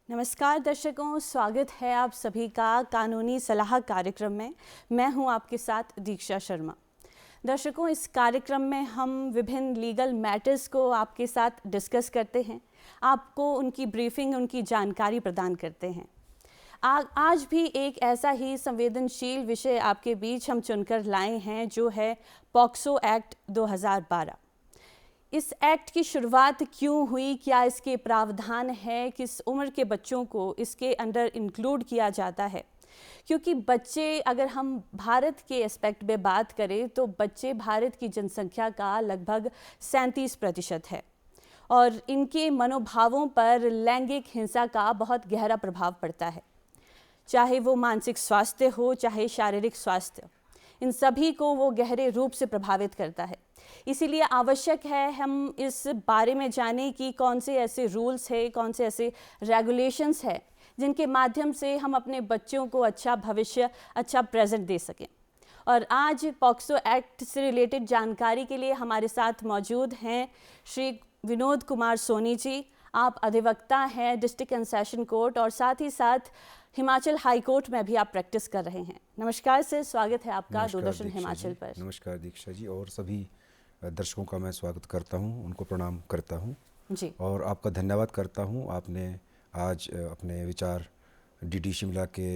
नमस्कार दर्शकों, स्वागत है आप सभी का कानूनी सलाह कार्यक्रम में। मैं हूं आपके साथ दीक्षा शर्मा। दर्शकों, इस कार्यक्रम में हम विभिन्न लीगल मैटर्स को आपके साथ डिस्कस करते हैं, आपको उनकी ब्रीफिंग, उनकी जानकारी प्रदान करते हैं। आज भी एक ऐसा ही संवेदनशील विषय आपके बीच हम चुनकर लाए हैं, जो है पॉक्सो एक्ट 2012। इस एक्ट की शुरुआत क्यों हुई, क्या इसके प्रावधान है, किस उम्र के बच्चों को इसके अंडर इंक्लूड किया जाता है? क्योंकि बच्चे, अगर हम भारत के एस्पेक्ट में बात करें तो बच्चे भारत की जनसंख्या का लगभग 37% है और इनके मनोभावों पर लैंगिक हिंसा का बहुत गहरा प्रभाव पड़ता है। चाहे वो मानसिक स्वास्थ्य हो, चाहे शारीरिक स्वास्थ्य, इन सभी को वो गहरे रूप से प्रभावित करता है। इसीलिए आवश्यक है हम इस बारे में जानें कि कौन से ऐसे रूल्स है, कौन से ऐसे रेगुलेशंस है जिनके माध्यम से हम अपने बच्चों को अच्छा भविष्य, अच्छा प्रेजेंट दे सकें। और आज पॉक्सो एक्ट से रिलेटेड जानकारी के लिए हमारे साथ मौजूद हैं श्री विनोद कुमार सोनी जी। आप अधिवक्ता हैं डिस्ट्रिक्ट एंड सेशन कोर्ट और साथ ही साथ हिमाचल हाई कोर्ट में भी आप प्रैक्टिस कर रहे हैं। नमस्कार सर, स्वागत है आपका दूरदर्शन हिमाचल पर। नमस्कार दीक्षा जी, और सभी दर्शकों का मैं स्वागत करता हूं, उनको प्रणाम करता हूं जी। और आपका धन्यवाद करता हूं। आपने आज अपने विचार डीडी शिमला के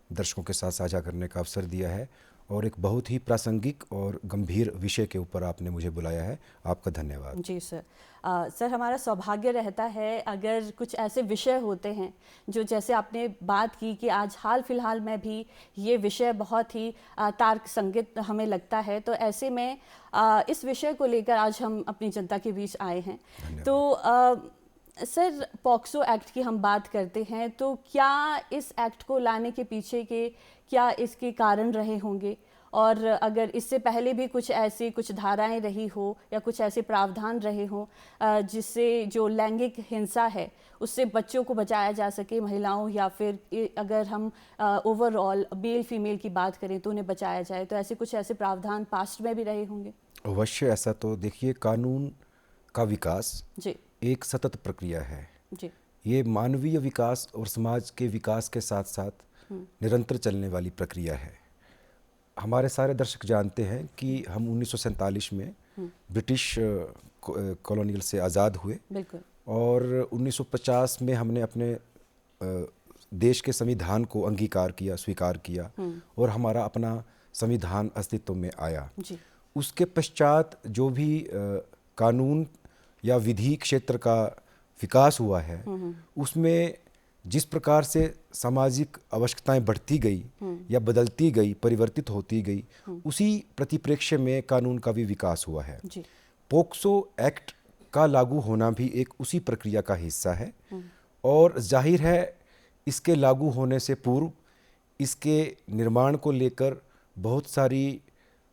दर्शकों के साथ साझा करने का अवसर दिया है और एक बहुत ही प्रासंगिक और गंभीर विषय के ऊपर आपने मुझे बुलाया है। आपका धन्यवाद। जी सर। सर, हमारा सौभाग्य रहता है अगर कुछ ऐसे विषय होते हैं जो, जैसे आपने बात की कि आज हाल फिलहाल में भी ये विषय बहुत ही तर्क संगत हमें लगता है, तो ऐसे में इस विषय को लेकर आज हम अपनी जनता के बीच आए हैं। तो सर, पॉक्सो एक्ट की हम बात करते हैं, तो क्या इस एक्ट को लाने के पीछे के क्या इसके कारण रहे होंगे, और अगर इससे पहले भी कुछ धाराएं रही हो या कुछ ऐसे प्रावधान रहे हों जिससे जो लैंगिक हिंसा है उससे बच्चों को बचाया जा सके, महिलाओं, या फिर अगर हम ओवरऑल मेल फीमेल की बात करें तो उन्हें बचाया जाए, तो कुछ ऐसे प्रावधान पास्ट में भी रहे होंगे? अवश्य। ऐसा तो देखिए, कानून का विकास जी एक सतत प्रक्रिया है। जी। ये मानवीय विकास और समाज के विकास के साथ साथ निरंतर चलने वाली प्रक्रिया है। हमारे सारे दर्शक जानते हैं कि हम 1947 में ब्रिटिश कॉलोनियल से आज़ाद हुए। बिल्कुल। और 1950 में हमने अपने देश के संविधान को अंगीकार किया, स्वीकार किया और हमारा अपना संविधान अस्तित्व में आया। जी। उसके पश्चात जो भी कानून या विधि क्षेत्र का विकास हुआ है, उसमें जिस प्रकार से सामाजिक आवश्यकताएं बढ़ती गई या बदलती गई, परिवर्तित होती गई, उसी परिप्रेक्ष्य में कानून का भी विकास हुआ है। जी। पॉक्सो एक्ट का लागू होना भी एक उसी प्रक्रिया का हिस्सा है और जाहिर है इसके लागू होने से पूर्व इसके निर्माण को लेकर बहुत सारी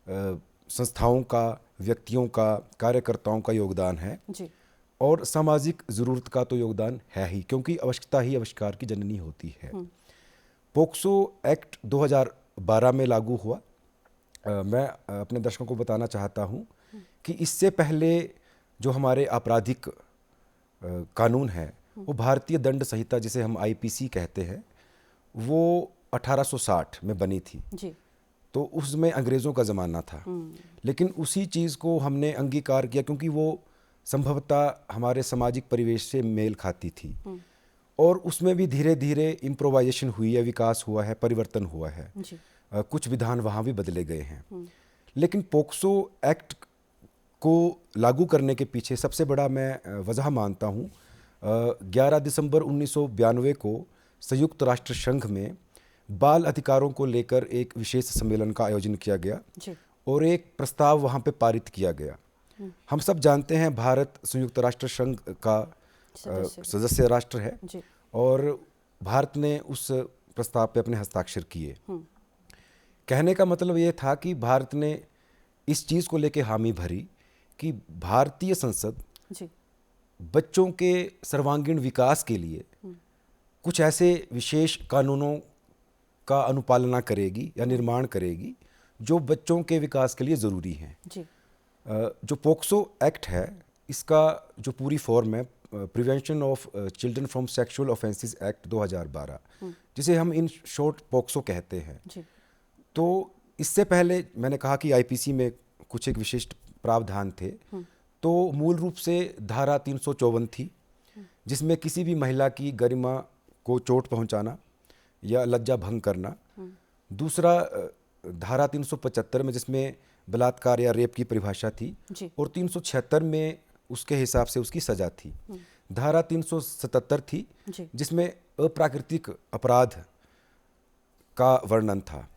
संस्थाओं का, व्यक्तियों का, कार्यकर्ताओं का योगदान है। जी। और सामाजिक ज़रूरत का तो योगदान है ही, क्योंकि आवश्यकता ही आविष्कार की जननी होती है। पॉक्सो एक्ट 2012 में लागू हुआ। मैं अपने दर्शकों को बताना चाहता हूं कि इससे पहले जो हमारे आपराधिक कानून है, वो भारतीय दंड संहिता, जिसे हम आईपीसी कहते हैं, वो 1860 में बनी थी। जी। तो उसमें अंग्रेज़ों का ज़माना था, लेकिन उसी चीज़ को हमने अंगीकार किया क्योंकि वो संभवतः हमारे सामाजिक परिवेश से मेल खाती थी। और उसमें भी धीरे धीरे इम्प्रोवाइजेशन हुई है, विकास हुआ है, परिवर्तन हुआ है। कुछ विधान वहाँ भी बदले गए हैं। लेकिन पॉक्सो एक्ट को लागू करने के पीछे सबसे बड़ा मैं वजह मानता हूँ, 11 दिसंबर 1992 को संयुक्त राष्ट्र संघ में बाल अधिकारों को लेकर एक विशेष सम्मेलन का आयोजन किया गया और एक प्रस्ताव वहाँ पे पारित किया गया। हम सब जानते हैं भारत संयुक्त राष्ट्र संघ का सदस्य राष्ट्र है और भारत ने उस प्रस्ताव पे अपने हस्ताक्षर किए। कहने का मतलब ये था कि भारत ने इस चीज़ को लेके हामी भरी कि भारतीय संसद बच्चों के सर्वांगीण विकास के लिए कुछ ऐसे विशेष कानूनों का अनुपालना करेगी या निर्माण करेगी जो बच्चों के विकास के लिए ज़रूरी हैं। जो पॉक्सो एक्ट है, इसका जो पूरी फॉर्म है, prevention of children from sexual offences act 2012, जिसे हम इन शॉर्ट पॉक्सो कहते हैं। जी। तो इससे पहले मैंने कहा कि आईपीसी में कुछ एक विशिष्ट प्रावधान थे। तो मूल रूप से धारा 354 थी, जिसमें किसी भी महिला की गरिमा को चोट पहुंचाना या लज्जा भंग करना। दूसरा धारा 375 में, जिसमें बलात्कार या रेप की परिभाषा थी। जी। और 376 में उसके हिसाब से उसकी सजा थी। धारा 377 थी, जी। जिसमें अप्राकृतिक अपराध का वर्णन था।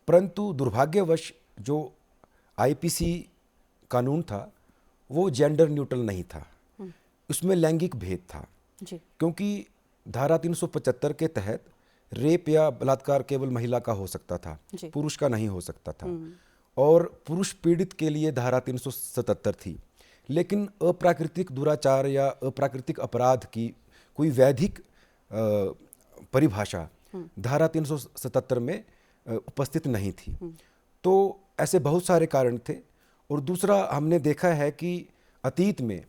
परंतु दुर्भाग्यवश जो आईपीसी कानून था वो जेंडर न्यूट्रल नहीं था, उसमें लैंगिक भेद था। जी। क्योंकि धारा 375 के तहत रेप या बलात्कार केवल महिला का हो सकता था, जी। पुरुष का नहीं हो सकता था। और पुरुष पीड़ित के लिए धारा 377 थी। लेकिन अप्राकृतिक दुराचार या अप्राकृतिक अपराध की कोई वैधिक परिभाषा धारा 377 में उपस्थित नहीं थी। तो ऐसे बहुत सारे कारण थे। और दूसरा, हमने देखा है कि अतीत में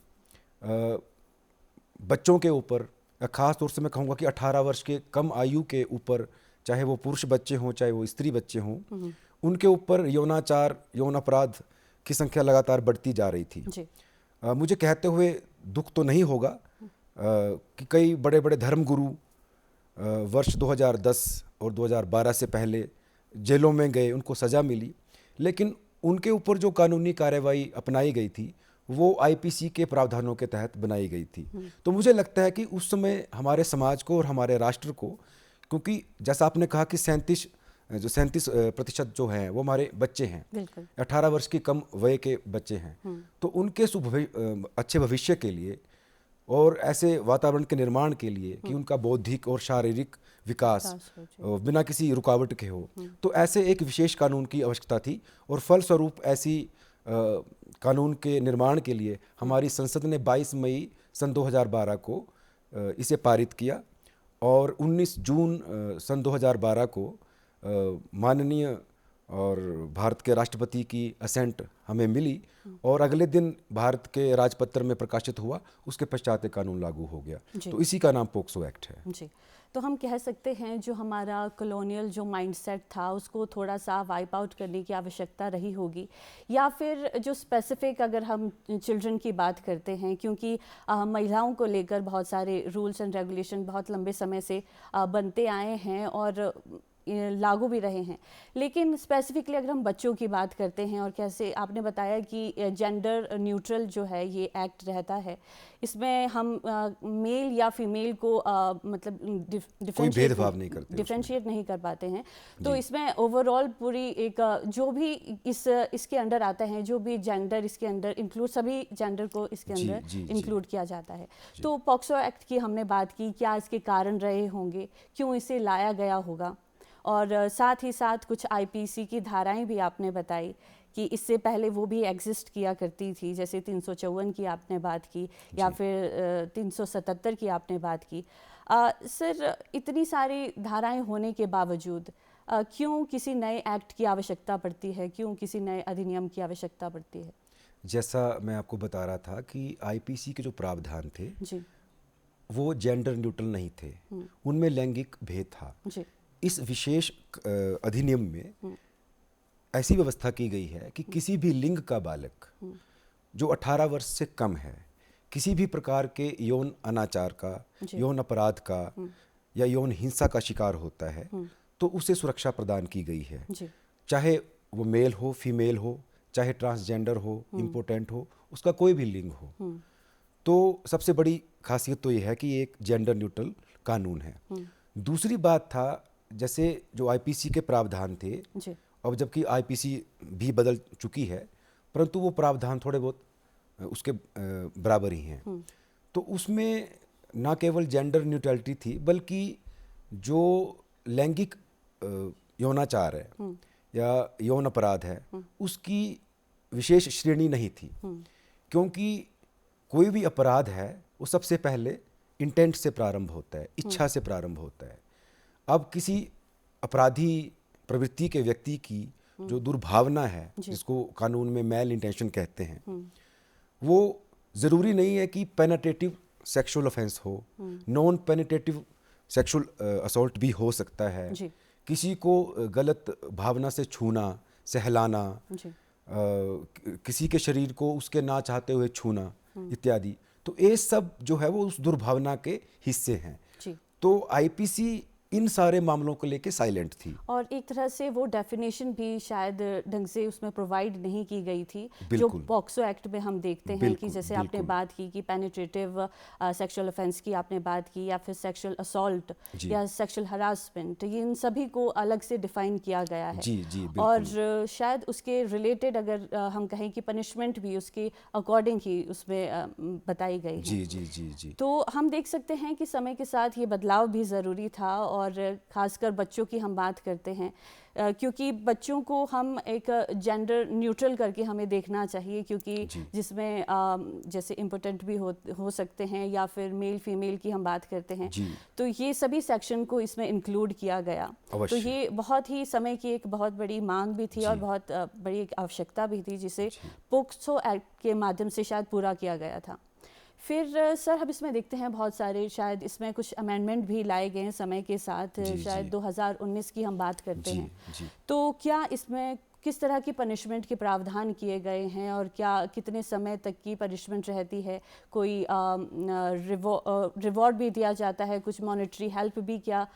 बच्चों के ऊपर, ख़ास तौर से मैं कहूँगा कि 18 वर्ष के कम आयु के ऊपर, चाहे वो पुरुष बच्चे हों चाहे वो स्त्री बच्चे हों, उनके ऊपर यौनाचार, यौन अपराध की संख्या लगातार बढ़ती जा रही थी। जी। मुझे कहते हुए दुख तो नहीं होगा कि कई बड़े बड़े धर्मगुरु वर्ष 2010 और 2012 से पहले जेलों में गए, उनको सज़ा मिली, लेकिन उनके ऊपर जो कानूनी कार्रवाई अपनाई गई थी वो आईपीसी के प्रावधानों के तहत बनाई गई थी। तो मुझे लगता है कि उस समय हमारे समाज को और हमारे राष्ट्र को, क्योंकि जैसा आपने कहा कि 37% जो हैं वो हमारे बच्चे हैं, 18 वर्ष की कम वय के बच्चे हैं, तो उनके अच्छे भविष्य के लिए और ऐसे वातावरण के निर्माण के लिए कि उनका बौद्धिक और शारीरिक विकास बिना किसी रुकावट के हो, तो ऐसे एक विशेष कानून की आवश्यकता थी। और फलस्वरूप ऐसी कानून के निर्माण के लिए हमारी संसद ने 22 मई सन 2012 को इसे पारित किया। और 19 जून सन 2012 को माननीय और भारत के राष्ट्रपति की असेंट हमें मिली और अगले दिन भारत के राजपत्र में प्रकाशित हुआ। उसके पश्चात ये कानून लागू हो गया। तो इसी का नाम पोक्सो एक्ट है। जी। तो हम कह सकते हैं जो हमारा कॉलोनियल जो माइंडसेट था उसको थोड़ा सा वाइप आउट करने की आवश्यकता रही होगी, या फिर जो स्पेसिफिक अगर हम चिल्ड्रन की बात करते हैं, क्योंकि महिलाओं को लेकर बहुत सारे रूल्स एंड रेगुलेशन बहुत लंबे समय से बनते आए हैं और लागू भी रहे हैं, लेकिन स्पेसिफिकली अगर हम बच्चों की बात करते हैं और कैसे आपने बताया कि जेंडर न्यूट्रल जो है ये एक्ट रहता है, इसमें हम मेल या फीमेल को मतलब डिफरेंशिएट नहीं कर पाते हैं। तो इसमें ओवरऑल पूरी एक जो भी इसके अंडर आता है, जो भी जेंडर इसके अंदर इंक्लूड, सभी जेंडर को इसके अंदर इंक्लूड किया जाता है। तो पॉक्सो एक्ट की हमने बात की, क्या इसके कारण रहे होंगे, क्यों इसे लाया गया होगा, और साथ ही साथ कुछ आईपीसी की धाराएं भी आपने बताई कि इससे पहले वो भी एग्जिस्ट किया करती थी, जैसे 354 की आपने बात की या फिर 377 की आपने बात की। सर, इतनी सारी धाराएं होने के बावजूद क्यों किसी नए एक्ट की आवश्यकता पड़ती है, क्यों किसी नए अधिनियम की आवश्यकता पड़ती है? जैसा मैं आपको बता रहा था कि आईपीसी के जो प्रावधान थे जी, वो जेंडर न्यूट्रल नहीं थे, उनमें लैंगिक भेद था। जी। इस विशेष अधिनियम में ऐसी व्यवस्था की गई है कि किसी भी लिंग का बालक जो 18 वर्ष से कम है, किसी भी प्रकार के यौन अनाचार का, यौन अपराध का या यौन हिंसा का शिकार होता है, तो उसे सुरक्षा प्रदान की गई है। चाहे वो मेल हो, फीमेल हो, चाहे ट्रांसजेंडर हो, इम्पोर्टेंट हो, उसका कोई भी लिंग हो। तो सबसे बड़ी खासियत तो ये है कि एक जेंडर न्यूट्रल कानून है। दूसरी बात था, जैसे जो आईपीसी के प्रावधान थे, अब जबकि आईपीसी भी बदल चुकी है, परंतु वो प्रावधान थोड़े बहुत उसके बराबर ही हैं। तो उसमें ना केवल जेंडर न्यूट्रलिटी थी, बल्कि जो लैंगिक यौनाचार है या यौन अपराध है, उसकी विशेष श्रेणी नहीं थी। क्योंकि कोई भी अपराध है वो सबसे पहले इंटेंट से प्रारंभ होता है, इच्छा से प्रारंभ होता है। अब किसी अपराधी प्रवृत्ति के व्यक्ति की जो दुर्भावना है, जिसको कानून में मैल इंटेंशन कहते हैं, वो ज़रूरी नहीं है कि पेनिट्रेटिव सेक्सुअल ऑफेंस हो, नॉन पेनिट्रेटिव सेक्सुअल असॉल्ट भी हो सकता है, जी किसी को गलत भावना से छूना, सहलाना, जी किसी के शरीर को उसके ना चाहते हुए छूना इत्यादि, तो ये सब जो है वो उस दुर्भावना के हिस्से हैं। जी। तो आईपीसी इन सारे मामलों को लेके साइलेंट थी। और एक तरह से वो डेफिनेशन भी शायद ढंग से उसमें प्रोवाइड नहीं की गई थी जो बिल्कुल। पॉक्सो एक्ट में हम देखते हैं कि बिल्कुल, जैसे आपने बिल्कुल। बात की कि पेनिट्रेटिव सेक्सुअल ऑफेंस की आपने बात की, या फिर सेक्सुअल असॉल्ट जी। या सेक्सुअल हरासमेंट, ये इन सभी को अलग से डिफाइन किया गया है। जी जी और बिल्कुल। शायद उसके रिलेटेड अगर हम कहें कि पनिशमेंट भी उसके अकॉर्डिंग ही उसमें बताई गई है। जी जी जी जी तो हम देख सकते हैं कि समय के साथ ये बदलाव भी ज़रूरी था, और ख़ासकर बच्चों की हम बात करते हैं क्योंकि बच्चों को हम एक जेंडर न्यूट्रल करके हमें देखना चाहिए, क्योंकि जी। जिसमें जैसे इम्पोर्टेंट भी हो सकते हैं, या फिर मेल फीमेल की हम बात करते हैं, जी। तो ये सभी सेक्शन को इसमें इंक्लूड किया गया। तो अवश्य। ये बहुत ही समय की एक बहुत बड़ी मांग भी थी और जी। बहुत बड़ी एक आवश्यकता भी थी, जिसे जी। पोक्सो एक्ट के माध्यम से शायद पूरा किया गया था। फिर सर हम इसमें देखते हैं बहुत सारे, शायद इसमें कुछ अमेंडमेंट भी लाए गए हैं समय के साथ, जी, शायद जी। 2019 की हम बात करते जी हैं। जी तो क्या इसमें किस तरह की पनिशमेंट के प्रावधान किए गए हैं, और क्या कितने समय तक की पनिशमेंट रहती है? कोई रिवॉर्ड भी दिया जाता है, कुछ मॉनेटरी हेल्प भी क्या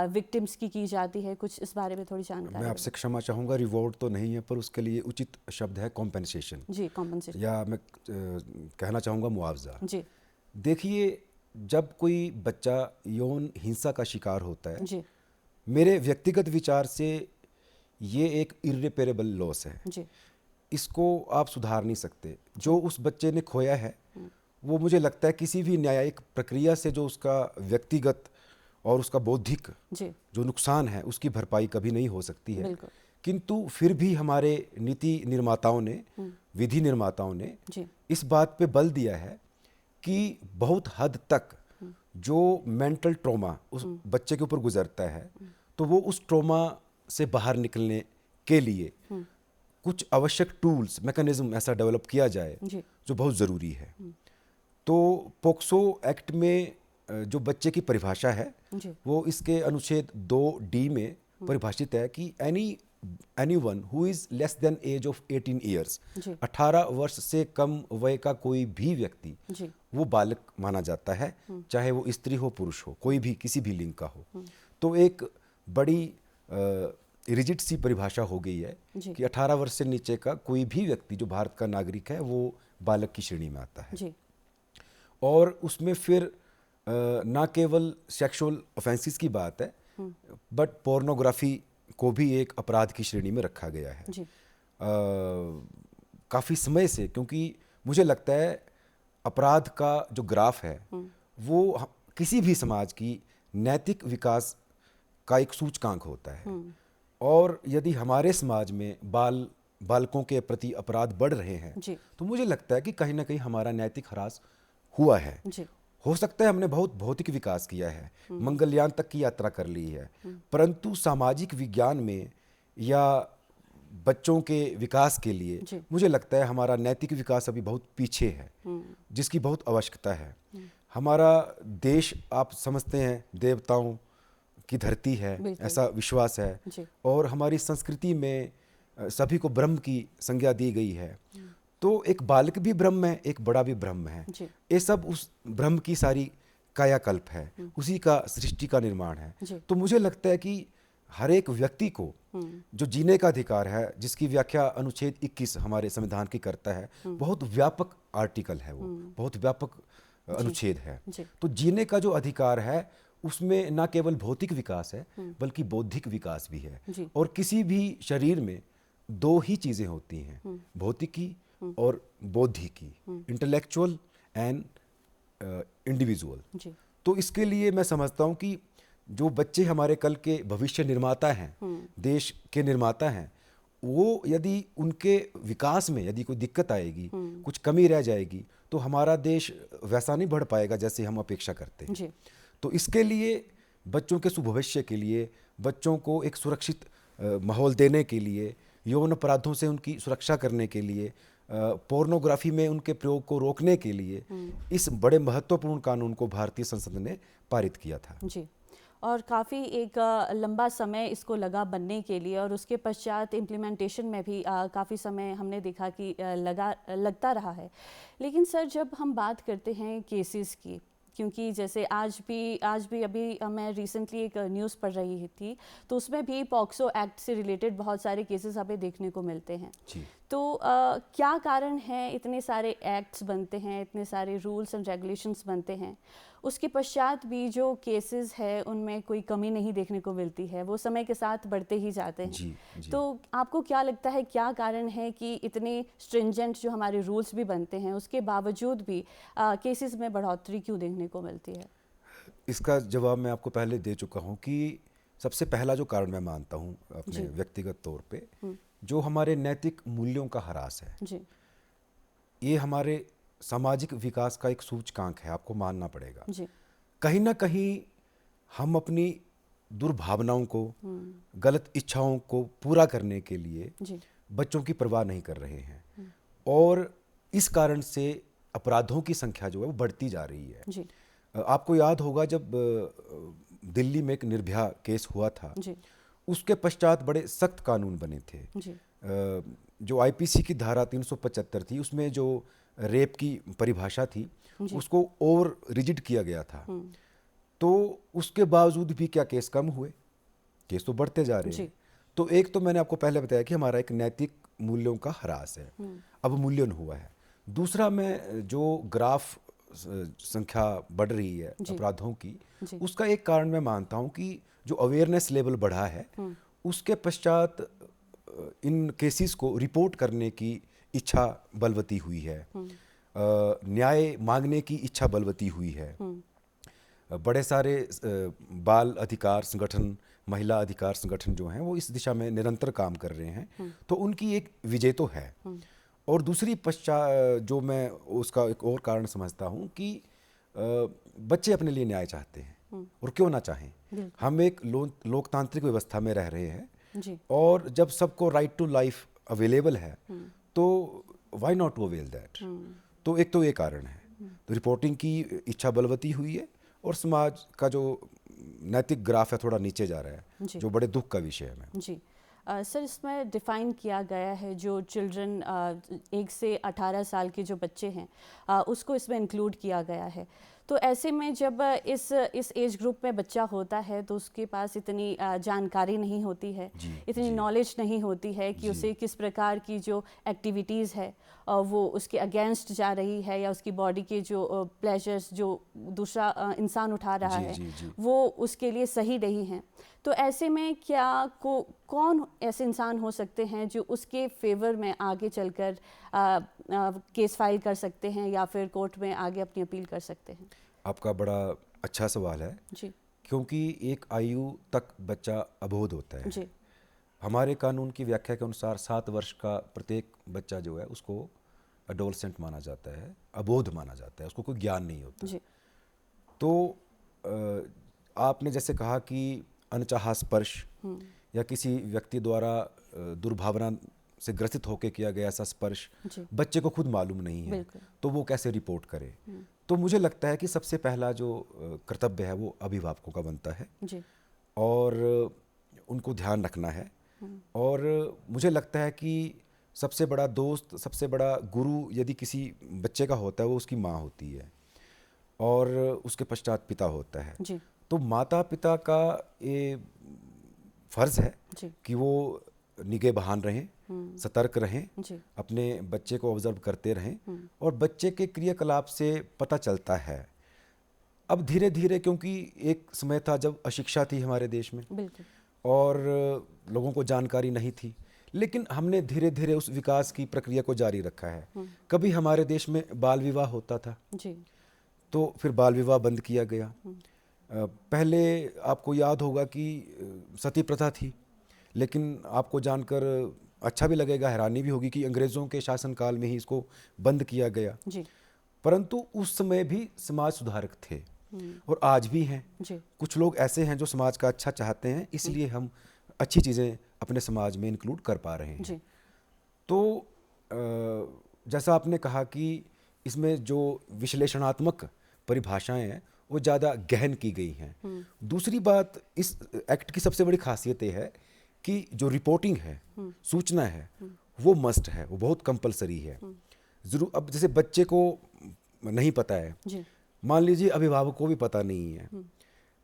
विक्टिम्स की जाती है? कुछ इस बारे में थोड़ी जानकारी मैं आपसे क्षमा चाहूँगा, रिवॉर्ड तो नहीं है, पर उसके लिए उचित शब्द है कॉम्पेंसेशन, जी, कॉम्पनसेशन। या मैं कहना चाहूँगा मुआवजा। जी देखिए, जब कोई बच्चा यौन हिंसा का शिकार होता है, जी मेरे व्यक्तिगत विचार से ये एक इर्रिपेरेबल लॉस है। जी इसको आप सुधार नहीं सकते। जो उस बच्चे ने खोया है वो मुझे लगता है किसी भी न्यायिक प्रक्रिया से जो उसका व्यक्तिगत और उसका बौद्धिक जी जो नुकसान है उसकी भरपाई कभी नहीं हो सकती है। बिल्कुल। किंतु फिर भी हमारे नीति निर्माताओं ने, विधि निर्माताओं ने जी इस बात पे बल दिया है कि बहुत हद तक जो मेंटल ट्रॉमा उस बच्चे के ऊपर गुजरता है, तो वो उस ट्रॉमा से बाहर निकलने के लिए कुछ आवश्यक टूल्स, मैकेनिज्म ऐसा डेवलप किया जाए जी जो बहुत ज़रूरी है। तो पोक्सो एक्ट में जो बच्चे की परिभाषा है जी वो इसके अनुच्छेद 2D में परिभाषित है कि anyone who is less than age of 18 years, जी 18 वर्ष से कम वय का कोई भी व्यक्ति जी वो बालक माना जाता है, चाहे वो स्त्री हो पुरुष हो, कोई भी किसी भी लिंग का हो। तो एक बड़ी रिजिड सी परिभाषा हो गई है जी कि 18 वर्ष से नीचे का कोई भी व्यक्ति जो भारत का नागरिक है वो बालक की श्रेणी में आता है। जी और उसमें फिर ना केवल सेक्सुअल ऑफेंसेस की बात है, बट पोर्नोग्राफी को भी एक अपराध की श्रेणी में रखा गया है। जी काफ़ी समय से, क्योंकि मुझे लगता है अपराध का जो ग्राफ है वो किसी भी समाज की नैतिक विकास का एक सूचकांक होता है। और यदि हमारे समाज में बालकों के प्रति अपराध बढ़ रहे हैं जी तो मुझे लगता है कि कहीं ना कहीं हमारा नैतिक ह्रास हुआ है। जी हो सकता है हमने बहुत भौतिक विकास किया है, मंगलयान तक की यात्रा कर ली है, परंतु सामाजिक विज्ञान में या बच्चों के विकास के लिए जी। मुझे लगता है हमारा नैतिक विकास अभी बहुत पीछे है, जिसकी बहुत आवश्यकता है। हमारा देश, आप समझते हैं, देवताओं की धरती है, बिल्कुल। ऐसा विश्वास है, जी और हमारी संस्कृति में सभी को ब्रह्म की संज्ञा दी गई है। तो एक बालक भी ब्रह्म है, एक बड़ा भी ब्रह्म है। जी ये सब उस ब्रह्म की सारी कायाकल्प है, उसी का सृष्टि का निर्माण है। जी तो मुझे लगता है कि हर एक व्यक्ति को जो जीने का अधिकार है, जिसकी व्याख्या अनुच्छेद 21 हमारे संविधान की करता है, बहुत व्यापक आर्टिकल है, वो बहुत व्यापक अनुच्छेद है। जी तो जीने का जो अधिकार है उसमें न केवल भौतिक विकास है बल्कि बौद्धिक विकास भी है। जी और किसी भी शरीर में दो ही चीज़ें होती हैं, भौतिकी और बौद्धिकी, इंटेलेक्चुअल एंड इंडिविजुअल। जी तो इसके लिए मैं समझता हूँ कि जो बच्चे हमारे कल के भविष्य निर्माता हैं, देश के निर्माता हैं, वो यदि उनके विकास में यदि कोई दिक्कत आएगी, कुछ कमी रह जाएगी, तो हमारा देश वैसा नहीं बढ़ पाएगा जैसे हम अपेक्षा करते हैं। जी तो इसके लिए बच्चों के सुभविष्य के लिए, बच्चों को एक सुरक्षित माहौल देने के लिए, यौन अपराधों से उनकी सुरक्षा करने के लिए पोर्नोग्राफी में उनके प्रयोग को रोकने के लिए इस बड़े महत्वपूर्ण कानून को भारतीय संसद ने पारित किया था। जी, और काफ़ी एक लंबा समय इसको लगा बनने के लिए, और उसके पश्चात इम्प्लीमेंटेशन में भी काफ़ी समय हमने देखा कि लगता रहा है। लेकिन सर, जब हम बात करते हैं केसेस की, क्योंकि जैसे आज भी अभी मैं रिसेंटली एक न्यूज़ पढ़ रही थी, तो उसमें भी पॉक्सो एक्ट से रिलेटेड बहुत सारे केसेस हमें देखने को मिलते हैं। जी। तो क्या कारण है इतने सारे एक्ट्स बनते हैं, इतने सारे रूल्स एंड रेगुलेशंस बनते हैं, उसके पश्चात भी जो केसेस है उनमें कोई कमी नहीं देखने को मिलती है, वो समय के साथ बढ़ते ही जाते हैं। जी, जी। तो आपको क्या लगता है, क्या कारण है कि इतने स्ट्रिंजेंट जो हमारे रूल्स भी बनते हैं, उसके बावजूद भी केसेस में बढ़ोतरी क्यों देखने को मिलती है? इसका जवाब मैं आपको पहले दे चुका हूँ कि सबसे पहला जो कारण मैं मानता हूँ अपने व्यक्तिगत तौर पे, जो हमारे नैतिक मूल्यों का ह्रास है। जी। ये हमारे सामाजिक विकास का एक सूचकांक है, आपको मानना पड़ेगा। जी। कहीं ना कहीं हम अपनी दुर्भावनाओं को, गलत इच्छाओं को पूरा करने के लिए जी। बच्चों की परवाह नहीं कर रहे हैं, और इस कारण से अपराधों की संख्या जो है वो बढ़ती जा रही है। जी। आपको याद होगा जब दिल्ली में एक निर्भया केस हुआ था, जी। उसके पश्चात बड़े सख्त कानून बने थे। जी। जो आईपीसी की धारा 375 थी, उसमें जो रेप की परिभाषा थी उसको और रिजिड किया गया था। तो उसके बावजूद भी क्या केस कम हुए? केस तो बढ़ते जा रहे हैं। तो एक तो मैंने आपको पहले बताया कि हमारा एक नैतिक मूल्यों का ह्रास है, अवमूल्यन हुआ है। दूसरा, मैं जो ग्राफ संख्या बढ़ रही है अपराधों की, उसका एक कारण मैं मानता हूं कि जो अवेयरनेस लेवल बढ़ा है, उसके पश्चात इन केसेस को रिपोर्ट करने की इच्छा बलवती हुई है, न्याय मांगने की इच्छा बलवती हुई है। बड़े सारे बाल अधिकार संगठन, महिला अधिकार संगठन जो हैं वो इस दिशा में निरंतर काम कर रहे हैं, तो उनकी एक विजय तो है। और दूसरी जो मैं उसका एक और कारण समझता हूँ कि बच्चे अपने लिए न्याय चाहते हैं, और क्यों ना चाहें। हम एक लोकतांत्रिक व्यवस्था में रह रहे हैं, और जब सबको राइट टू लाइफ अवेलेबल है, तो why not to avail that. तो एक तो ये कारण है, तो रिपोर्टिंग की इच्छा बलवती हुई है, और समाज का जो नैतिक ग्राफ है थोड़ा नीचे जा रहा है, जो बड़े दुख का विषय है। जी सर, इसमें डिफ़ाइन किया गया है जो चिल्ड्रन 1 से 18 साल के जो बच्चे हैं, उसको इसमें इंक्लूड किया गया है। तो ऐसे में जब इस एज ग्रुप में बच्चा होता है, तो उसके पास इतनी जानकारी नहीं होती है, इतनी नॉलेज नहीं होती है कि उसे किस प्रकार की जो एक्टिविटीज़ है वो उसके अगेंस्ट जा रही है, या उसकी बॉडी के जो प्लेजर्स जो दूसरा इंसान उठा रहा है वो उसके लिए सही नहीं है। तो ऐसे में क्या कौन ऐसे इंसान हो सकते हैं जो उसके फेवर में आगे चलकर केस फाइल कर सकते हैं, या फिर कोर्ट में आगे अपनी अपील कर सकते हैं? आपका बड़ा अच्छा सवाल है जी। क्योंकि एक आयु तक बच्चा अबोध होता है। जी। हमारे कानून की व्याख्या के अनुसार 7 वर्ष का प्रत्येक बच्चा जो है उसको एडोलसेंट माना जाता है, अबोध माना जाता है, उसको कोई ज्ञान नहीं होता। जी। तो आपने जैसे कहा कि अनचाहा स्पर्श या किसी व्यक्ति द्वारा दुर्भावना से ग्रसित होकर किया गया ऐसा स्पर्श बच्चे को खुद मालूम नहीं है, तो वो कैसे रिपोर्ट करे? तो मुझे लगता है कि सबसे पहला जो कर्तव्य है वो अभिभावकों का बनता है, और उनको ध्यान रखना है। और मुझे लगता है कि सबसे बड़ा दोस्त, सबसे बड़ा गुरु यदि किसी बच्चे का होता है वो उसकी माँ होती है, और उसके पश्चात पिता होता है। तो माता पिता का ये फर्ज है कि वो निगहबान रहें, सतर्क रहें, अपने बच्चे को ऑब्जर्व करते रहें, और बच्चे के क्रियाकलाप से पता चलता है। अब धीरे धीरे, क्योंकि एक समय था जब अशिक्षा थी हमारे देश में, और लोगों को जानकारी नहीं थी, लेकिन हमने धीरे धीरे उस विकास की प्रक्रिया को जारी रखा है। कभी हमारे देश में बाल विवाह होता था, तो फिर बाल विवाह बंद किया गया। पहले आपको याद होगा कि सती प्रथा थी, लेकिन आपको जानकर अच्छा भी लगेगा, हैरानी भी होगी कि अंग्रेज़ों के शासनकाल में ही इसको बंद किया गया। परंतु उस समय भी समाज सुधारक थे, और आज भी हैं। कुछ लोग ऐसे हैं जो समाज का अच्छा चाहते हैं, इसलिए हम अच्छी चीज़ें अपने समाज में इंक्लूड कर पा रहे हैं। तो जैसा आपने कहा कि इसमें जो विश्लेषणात्मक परिभाषाएं हैं वो ज़्यादा गहन की गई हैं। दूसरी बात, इस एक्ट की सबसे बड़ी खासियत ये है कि जो रिपोर्टिंग है, सूचना है, वो मस्ट है, वो बहुत कंपलसरी है। ज़रूर अब जैसे बच्चे को नहीं पता है, मान लीजिए अभिभावक को भी पता नहीं है,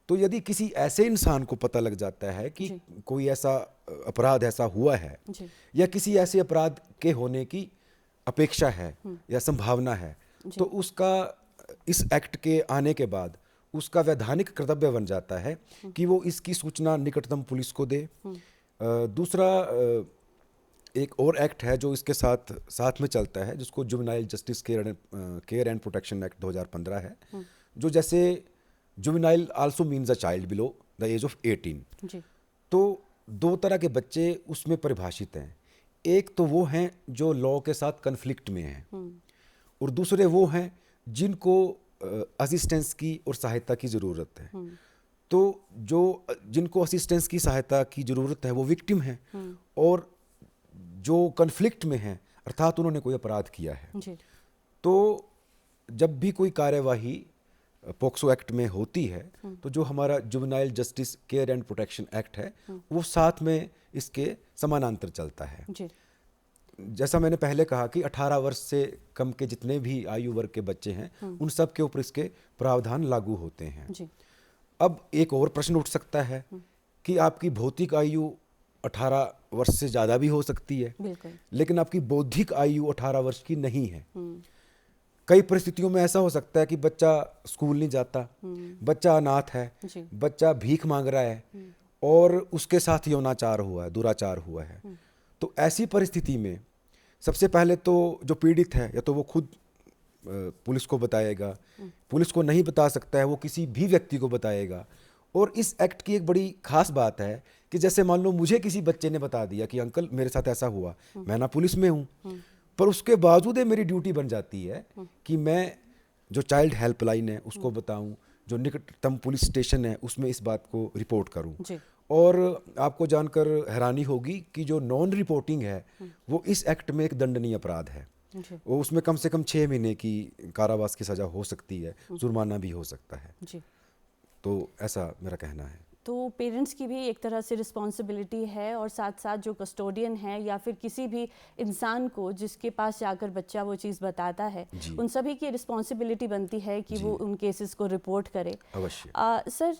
तो यदि किसी ऐसे इंसान को पता लग जाता है कि कोई ऐसा अपराध ऐसा हुआ है या किसी ऐसे अपराध के होने की अपेक्षा है या संभावना है, तो उसका इस एक्ट के आने के बाद उसका वैधानिक कर्तव्य बन जाता है कि वो इसकी सूचना निकटतम पुलिस को दे। दूसरा, एक और एक्ट है जो इसके साथ में चलता है, जिसको juvenile justice care and protection act 2015 है, जो जैसे juvenile also means a child below the age of 18। तो दो तरह के बच्चे उसमें परिभाषित हैं। एक तो वो हैं जो लॉ के साथ कन्फ्लिक्ट में हैं, और दूसरे वो हैं जिनको असिस्टेंस की और सहायता की ज़रूरत है। तो जो जिनको असिस्टेंस की सहायता की ज़रूरत है वो विक्टिम है, और जो कन्फ्लिक्ट में हैं अर्थात उन्होंने कोई अपराध किया है। तो जब भी कोई कार्यवाही पोक्सो एक्ट में होती है तो जो हमारा juvenile justice care and protection act है वो साथ में इसके समानांतर चलता है। जैसा मैंने पहले कहा कि 18 वर्ष से कम के जितने भी आयु वर्ग के बच्चे हैं उन सब के ऊपर इसके प्रावधान लागू होते हैं। अब एक और प्रश्न उठ सकता है कि आपकी भौतिक आयु 18 वर्ष से ज़्यादा भी हो सकती है, लेकिन आपकी बौद्धिक आयु 18 वर्ष की नहीं है। कई परिस्थितियों में ऐसा हो सकता है कि बच्चा स्कूल नहीं जाता, बच्चा अनाथ है, बच्चा भीख मांग रहा है और उसके साथ यौनाचार हुआ है, दुराचार हुआ है। तो ऐसी परिस्थिति में सबसे पहले तो जो पीड़ित है या तो वो खुद पुलिस को बताएगा, पुलिस को नहीं बता सकता है वो किसी भी व्यक्ति को बताएगा। और इस एक्ट की एक बड़ी खास बात है कि जैसे मान लो मुझे किसी बच्चे ने बता दिया कि अंकल मेरे साथ ऐसा हुआ, मैं ना पुलिस में हूँ, पर उसके बावजूद मेरी ड्यूटी बन जाती है कि मैं जो चाइल्ड हेल्पलाइन है उसको बताऊं, जो निकटतम पुलिस स्टेशन है उसमें इस बात को रिपोर्ट करूं। और आपको जानकर हैरानी होगी कि जो नॉन रिपोर्टिंग है वो इस एक्ट में एक दंडनीय अपराध है। वो उसमें कम से कम 6 महीने की कारावास की सज़ा हो सकती है, जुर्माना भी हो सकता है। तो ऐसा मेरा कहना है। तो पेरेंट्स की भी एक तरह से रिस्पॉन्सिबिलिटी है, और साथ साथ जो कस्टोडियन है या फिर किसी भी इंसान को जिसके पास जाकर बच्चा वो चीज़ बताता है, उन सभी की रिस्पॉन्सिबिलिटी बनती है कि वो उन केसेस को रिपोर्ट करे। अवश्य। सर,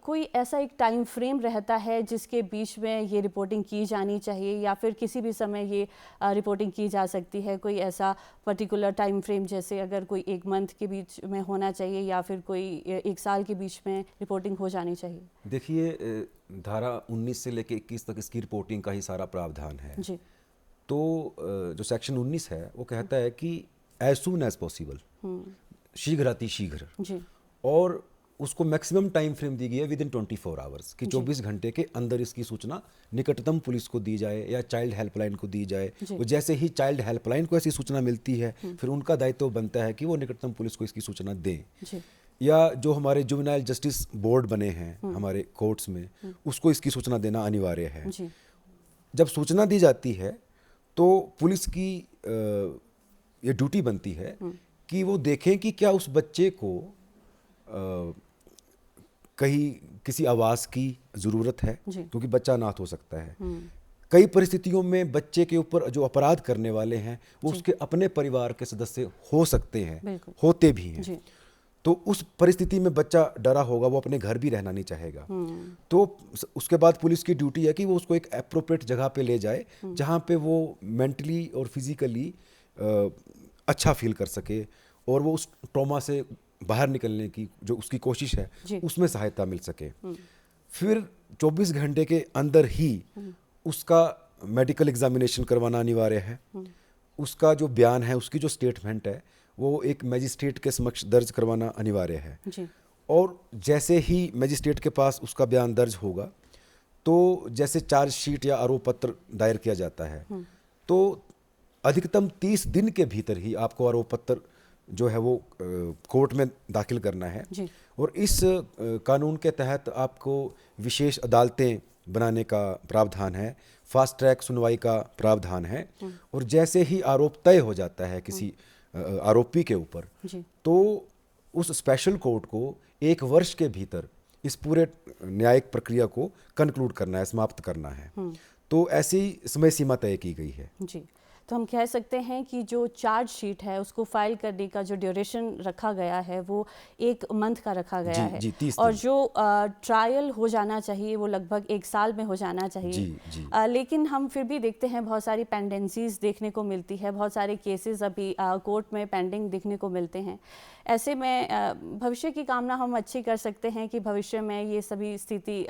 कोई ऐसा एक टाइम फ्रेम रहता है जिसके बीच में ये रिपोर्टिंग की जानी चाहिए, या फिर किसी भी समय ये रिपोर्टिंग की जा सकती है? कोई ऐसा पर्टिकुलर टाइम फ्रेम, जैसे अगर कोई 1 मंथ के बीच में होना चाहिए या फिर कोई 1 साल के बीच में रिपोर्टिंग हो जानी चाहिए? देखिए, धारा 19 से लेकर 21 तक इसकी रिपोर्टिंग का ही सारा प्रावधान है। तो जो सेक्शन 19 है वो कहता है कि एज सून एज पॉसिबल, शीघ्र अतिशीघ्र, और उसको मैक्सिमम टाइम फ्रेम दी गई है विदिन 24 आवर्स कि 24 घंटे के अंदर इसकी सूचना निकटतम पुलिस को दी जाए या चाइल्ड हेल्पलाइन को दी जाए। वो जैसे ही चाइल्ड हेल्पलाइन को ऐसी सूचना मिलती है फिर उनका दायित्व बनता है कि वो निकटतम पुलिस को इसकी सूचना दें। या जो हमारे जुवेनाइल जस्टिस बोर्ड बने हैं हमारे कोर्ट्स में, उसको इसकी सूचना देना अनिवार्य है। जब सूचना दी जाती है तो पुलिस की ये ड्यूटी बनती है कि वो देखें कि क्या उस बच्चे को कहीं किसी आवास की ज़रूरत है, क्योंकि बच्चा अनाथ हो सकता है। कई परिस्थितियों में बच्चे के ऊपर जो अपराध करने वाले हैं वो उसके अपने परिवार के सदस्य हो सकते हैं, होते भी हैं। तो उस परिस्थिति में बच्चा डरा होगा, वो अपने घर भी रहना नहीं चाहेगा। तो उसके बाद पुलिस की ड्यूटी है कि वो उसको एक एप्रोप्रिएट जगह पे ले जाए जहाँ पे वो मेंटली और फिजिकली अच्छा फील कर सके और वो उस ट्रॉमा से बाहर निकलने की जो उसकी कोशिश है उसमें सहायता मिल सके। फिर 24 घंटे के अंदर ही उसका मेडिकल एग्जामिनेशन करवाना अनिवार्य है। उसका जो बयान है, उसकी जो स्टेटमेंट है, वो एक मैजिस्ट्रेट के समक्ष दर्ज करवाना अनिवार्य है। और जैसे ही मैजिस्ट्रेट के पास उसका बयान दर्ज होगा तो जैसे चार्जशीट या आरोप पत्र दायर किया जाता है तो अधिकतम 30 दिन के भीतर ही आपको आरोप पत्र जो है वो कोर्ट में दाखिल करना है। और इस कानून के तहत आपको विशेष अदालतें बनाने का प्रावधान है। फास्ट ट्रैक सुनवाई का प्रावधान है, और जैसे ही आरोप तय हो जाता है किसी आरोपी के ऊपर, तो उस स्पेशल कोर्ट को 1 वर्ष के भीतर इस पूरे न्यायिक प्रक्रिया को कंक्लूड करना है, समाप्त करना है। तो ऐसी समय सीमा तय की गई है जी। तो हम कह सकते हैं कि जो चार्जशीट है उसको फाइल करने का जो ड्यूरेशन रखा गया है वो 1 मंथ का रखा गया है। 30 और दिन। जो ट्रायल हो जाना चाहिए वो लगभग 1 साल में हो जाना चाहिए। लेकिन हम फिर भी देखते हैं बहुत सारी पेंडेंसीज देखने को मिलती है, बहुत सारे केसेस अभी कोर्ट में पेंडिंग देखने को मिलते हैं। ऐसे में भविष्य की कामना हम अच्छी कर सकते हैं कि भविष्य में ये सभी स्थिति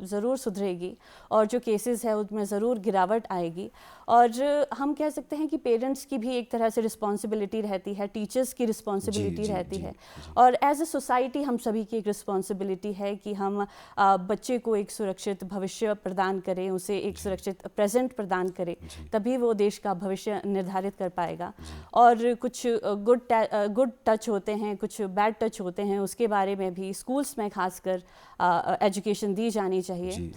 ज़रूर सुधरेगी और जो केसेस है उनमें ज़रूर गिरावट आएगी। और हम कह सकते हैं कि पेरेंट्स की भी एक तरह से रिस्पॉन्सिबिलिटी रहती है, टीचर्स की रिस्पॉन्सिबिलिटी रहती है, और एज ए सोसाइटी हम सभी की एक रिस्पॉन्सिबिलिटी है कि हम बच्चे को एक सुरक्षित भविष्य प्रदान करें, उसे एक सुरक्षित प्रेजेंट प्रदान करें, तभी वो देश का भविष्य निर्धारित कर पाएगा। और कुछ गुड टच होते हैं, कुछ बैड टच होते हैं, उसके बारे में भी स्कूल्स में खासकर एजुकेशन दी जानी चाहिए।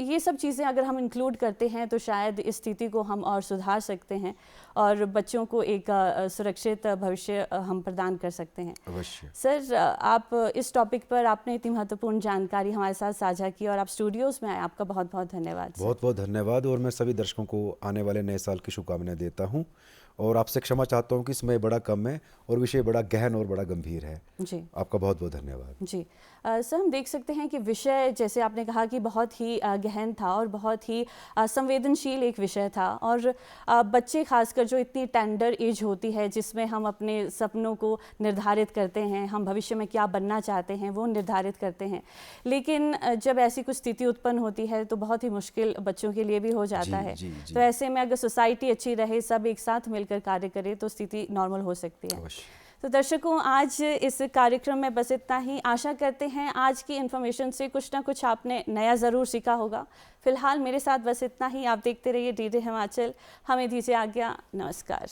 ये सब चीज़ें अगर हम इंक्लूड करते हैं तो शायद इस स्थिति को हम और सुधार सकते हैं और बच्चों को एक सुरक्षित भविष्य हम प्रदान कर सकते हैं। अवश्य। सर, आप इस टॉपिक पर आपने इतनी महत्वपूर्ण जानकारी हमारे साथ साझा की और आप स्टूडियोज़ में आए, आपका बहुत बहुत धन्यवाद। बहुत बहुत धन्यवाद। और मैं सभी दर्शकों को आने वाले नए साल की शुभकामनाएं देता हूं, और आपसे क्षमा चाहता हूं कि समय बड़ा कम है और विषय बड़ा गहन और बड़ा गंभीर है। जी, आपका बहुत बहुत धन्यवाद। जी सर, हम देख सकते हैं कि विषय जैसे आपने कहा कि बहुत ही गहन था और बहुत ही संवेदनशील एक विषय था, और बच्चे खासकर जो इतनी टेंडर एज होती है जिसमें हम अपने सपनों को निर्धारित करते हैं, हम भविष्य में क्या बनना चाहते हैं वो निर्धारित करते हैं, लेकिन जब ऐसी कुछ स्थिति उत्पन्न होती है तो बहुत ही मुश्किल बच्चों के लिए भी हो जाता है। तो ऐसे में अगर सोसाइटी अच्छी रहे, सब एक साथ मिलकर कार्य करें तो स्थिति नॉर्मल हो सकती है। तो दर्शकों, आज इस कार्यक्रम में बस इतना ही। आशा करते हैं आज की इन्फॉर्मेशन से कुछ ना कुछ आपने नया ज़रूर सीखा होगा। फिलहाल मेरे साथ बस इतना ही। आप देखते रहिए DD हिमाचल। हमें दीजिए आज्ञा। नमस्कार।